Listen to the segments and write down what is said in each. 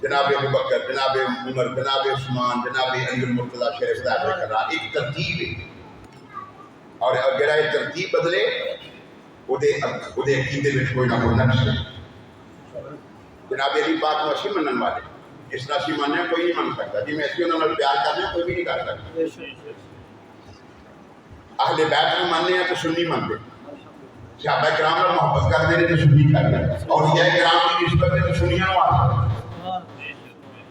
جناب ابو بکر، جناب عمر، جناب عثمان، جناب علی المرتضیٰ شریف صاحب کرا ایک ترتیب ہے، اور جڑا یہ ترتیب بدلے وہ عقیدے میں کوئی نہ کوئی نقص ہے۔ جناب علی پاک کو اسی منن والے، اس طرح اسی ماننے کوئی نہیں مان سکتا، جی میں اسی انہوں نے پیار کرنے کوئی بھی نہیں کر سکتا۔ اہل بیت میں ماننے ہیں تو سنی مانتے، صحابہ کرام نے محبت کر دے تو سنی کر دے، اولیاء کرام کی نسبت ہے تو سنیاں واسطے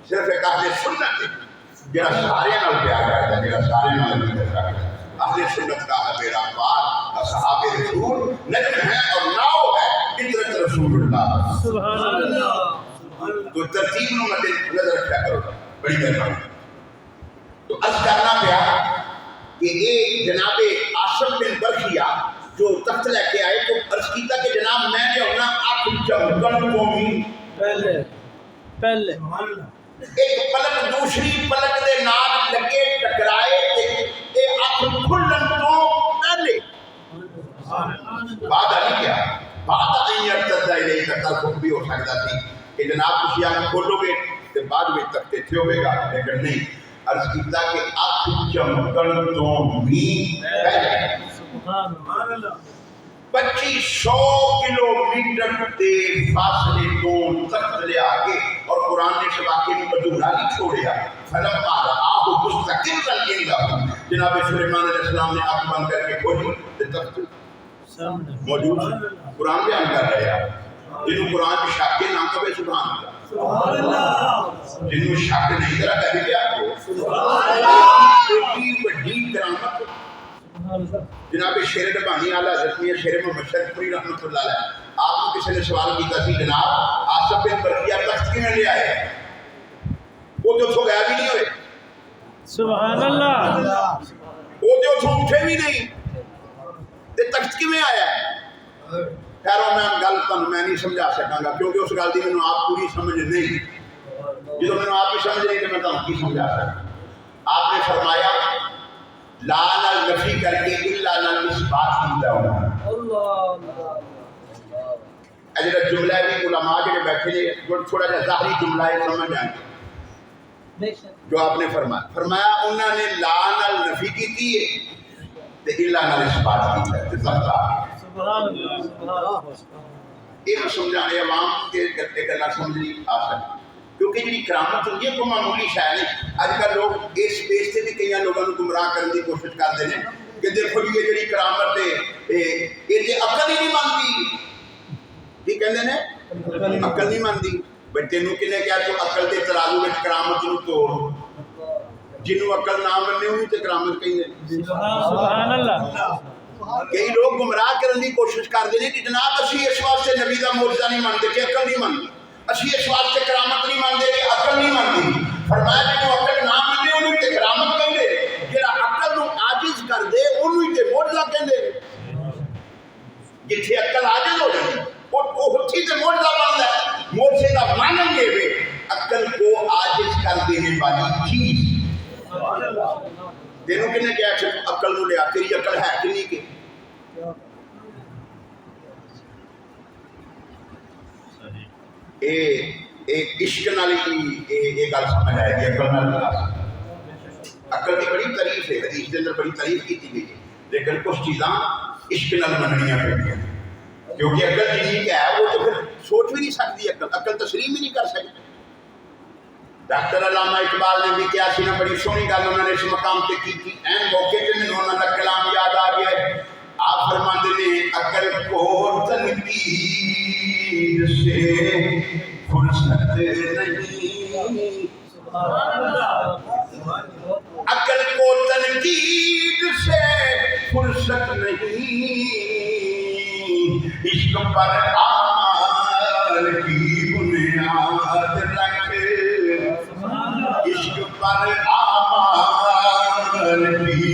صرف ایک اہل سنت ہے جڑا سارے نال پیار کرتا ہے، جڑا سارے نال عقیدت رکھتا ہے۔ اہل سنت کا میرا پار اصحاب رسول نجم ہے اور ناؤ ہے فطرت رسول اللہ سبحان اللہ۔ تو ترتیب نو مد نظر رکھا کرو، بڑی مہربانی۔ تو عرض کرنا پیا کہ یہ جناب عاصم بن برخیا جو تخت لے کے آئے تو عرض کیتا کہ جناب میں نے ہونا آپ چمکن قومی پہلے ایک پلک دوسری پلک دے نال لگے ٹکرائے اے اکھ کھلن تو پہلے بعد نہیں کیا، بعد نہیں ارتد الیہ تطرف بھی ہو سکتا تھی کہ جناب کسی آنکھ کھولو گے تو بعد میں تکتے تھے ہوئے گا، لیکن نہیں، عرض کیتا کہ اکھ چمکن تو بھی پہلے 2500 کلومیٹر دے فاصلے تو تخت لے آگے، اور قرآن نے اس واقعے میں ادھورا نہیں چھوڑیا۔ فلما رآہ مستقرا عنده، جناب سلیمان علیہ السلام نے آنکھ بند کر کے کھولی تو تخت موجود ہے۔ قرآن بیان کر رہے ہیں، جنہوں قرآن کی شک کے نام کبھی سبحان اللہ، جنہوں شک نہیں کرا کبھی کیا کو سبحان اللہ، ایک بڑی کرامت۔ جناب شیر ربانی اعلیٰ حضرت میاں شیر محمد شریف پوری رحمۃ اللہ علیہ، آپ کو کسی نے سوال کیتا سی جناب عاصم بن برخیا تخت کیوں لے آئے، وہ تو اتھوں گیا بھی نہیں ہوئے سبحان اللہ، وہ تو اتھوں اٹھے بھی نہیں، تے تخت کیوں آیا ہے؟ خیروں میں گل تمہیں میں نہیں سمجھا سکاں گا کیونکہ اس گل دی میں آپ پوری سمجھ نہیں، جدو میں آپ کی سمجھ نہیں تو میں تمہیں کی سمجھا سکتا۔ آپ نے فرمایا لا نال نفی کر کے الا نال اثبات کیتا ہونا۔ اجڑا جملہ بھی علماء جڑے بیٹھے نے تھوڑا جہا ظاہری جملہ ہے سمجھ آئے جو آپ نے فرمایا انہوں نے لا نال نفی کیتی ہے تے الا نال اثبات کیتا ہے، سبحان اللہ۔ یہ سمجھانے عوام کے گلا سمجھنی آسان، کیونکہ جی کرامت ہوتی ہے کوئی معمولی شے نہیں۔ اج کل لوگ اس بیس سے بھی کئی لوگوں کو گمراہ کرنے کی کوشش کرتے ہیں کہ دیکھو جی یہ جی کرامت ہے یہ عقل ہی نہیں مانتی، کی کہتے ہیں عقل نہیں مانتی۔ بھائی تینوں کنے کیا تو عقل کے ترازو میں کرامت نو توڑ، جنوں عقل نہ منے انہوں تے کرامت کہیں گے سبحان اللہ۔ کئی لوگ گمراہ کرنے کی کوشش کرتے ہیں کہ جناب اسی اس واسطے نبی کا معجزہ نہیں مانتے کہ عقل نہیں مانتی، اسی اس واسطے کرامت نہیں مانتے کہ عقل نہیں مانتی۔ فرمایا جنوں عقل نہ منے انہوں تے کرامت کہیں گے، جہاں عقل نو عاجز کر دے انہوں تے معجزہ کہیں گے۔ جتھے عقل عاجز ہو جائے وہ ہتھی تے معجزہ بنتا ہے۔ معجزے کا معنی یہ ہے عقل کو عاجز کر دینے والی چیز۔ تینوں کنے کیا عقل نو لیا تیری عقل ہے کہ نہیں کہ عشق نالی یہ گل سمجھ آئے گی۔ عقل کی بڑی تعریف ہے، حدیث کے اندر بڑی تعریف کی گئی ہے، لیکن کچھ چیزاں عشق نال مننیاں پڑھنیاں کیونکہ عقل جنی کیا ہے وہ تو پھر سوچ بھی نہیں سکتی، عقل تسلیم ہی نہیں کر سکتی۔ ڈاکٹر علامہ اقبال نے بھی کیا سی نا بڑی سونی گل انہوں نے اس مقام پہ کی تھی، این موقع پہ میں انہوں کا کلام یاد آ گیا ہے۔ آپ فرماتے ہیں عقل کو تنقید سے فرصت نہیں، عقل کو تنقید سے فرصت نہیں، عشق پر آل کی بنیاد رکھ، عشق پر آل کی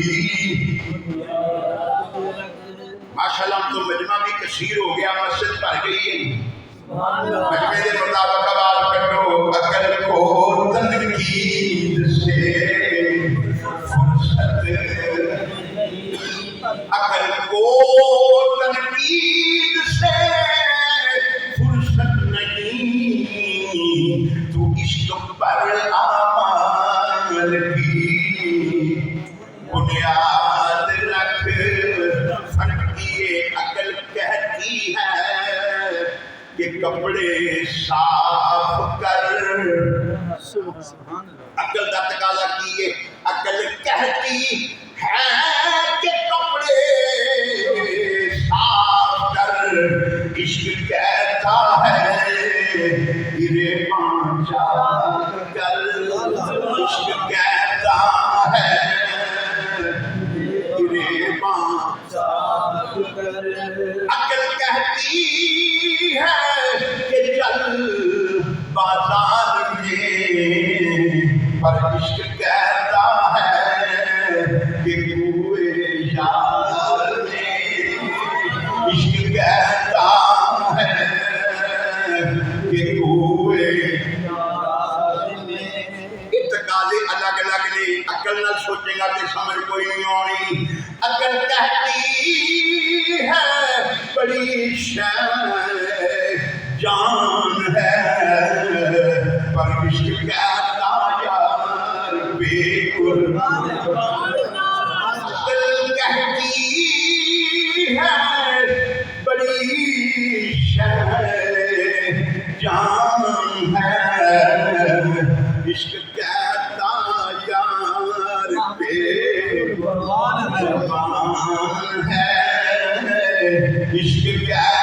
ماشاءاللہ تو مجمع بھی کثیر ہو گیا، مسجد بھر گئی ہے۔ مجمع کے مطابق آواز کرو عقل کو تنقید سے فرصت، عقل کو تنقید سے فرصت نہیں، تو کہ کپڑے صاف کر. عقل کا تقاضا کیے، عقل کہتی ہے کہ کپڑے صاف کر. عشق کہتا ہے گریباں چاک کر. عشق کہتا ہے گریباں چاک کر. عقل کہتی ہے کہ چل بازار میں، پر عشق کہتا ہے کہ کوئے یار میں. عشق کہتا ہے کہ کوئے یار میں. تقاضے الگ الگ نے، عقل نہ سوچے گا تو سمجھ کوئی نہیں آنی. عقل کہتی ہے بڑی شے جان ہے، پر عشق کہتا یار بے قربان. عقل کہتی ہے بڑی شے جان ہے، عشق کہتا یار بے قربان ہے. عشق کہتا